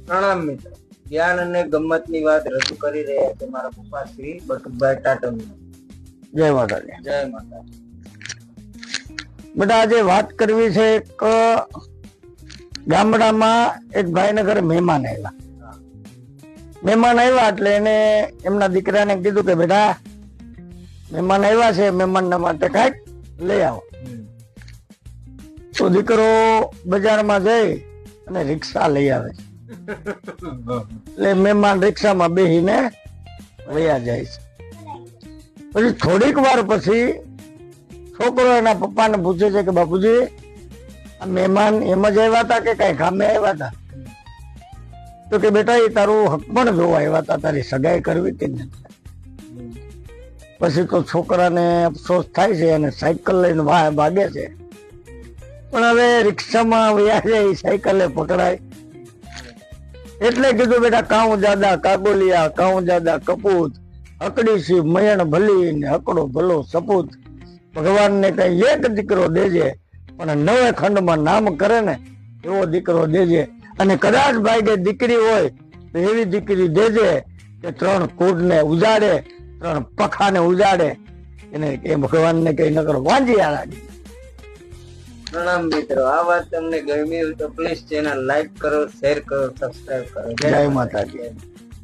પ્રણામ મિત્ર, જ્ઞાન અને ગમ્મત ની વાત રજૂ કરી રહ્યા છે મારા પપ્પા શ્રી બટુકભાઈ ટાટમ. જય માતાજી. જય માતા. બેટા આજે વાત કરવી છે એક ગામડામાં એક ભાઈને ઘરે મહેમાન આવ્યા. મહેમાન આવ્યા એટલે એને એમના દીકરાને કીધું કે બેટા મહેમાન આવ્યા છે, મહેમાનના માટે કાંઈક લઈ આવો. તો દીકરો બજારમાં જઈ અને રિક્ષા લઈ આવે છે. એટલે મહેમાન રિક્ષામાં બેસીને વયા જાય છે. પછી થોડીક વાર પછી છોકરો એના પપ્પાને પૂછે છે કે બાપુજી આ મહેમાન એમ જ આવ્યા હતા કે કઈ કામે આવ્યા હતા? તો કે બેટા એ તારું હક પણ જોવા આવ્યા હતા, તારી સગાઈ કરવી હતી ને. પછી તો છોકરાને અફસોસ થાય છે અને સાયકલ લઈને ભાગે છે. પણ હવે રિક્ષામાં વયા જાય, સાયકલે પકડાય. એટલે કીધું બેટા કાઉ જાદા કાગોલિયા, કાઉ જાદા કપૂત, અકડી સી મયણ ભલી ને અકડો ભલો સપૂત. ભગવાનને કઈ એક દીકરો દેજે, પણ નવે ખંડમાં નામ કરે ને એવો દીકરો દેજે. અને કદાચ ભાઈ દીકરી હોય તો એવી દીકરી દેજે કે 3 કુળને ઉજાડે, 3 પખાને ઉજાડે. એને એ ભગવાનને કઈ નકર વાંજી લાગે. પ્રણામ મિત્રો, આ વાત તમને ગમી હોય તો પ્લીઝ ચેનલ લાઈક કરો, શેર કરો, સબસ્ક્રાઇબ કરો. જય માતાજી.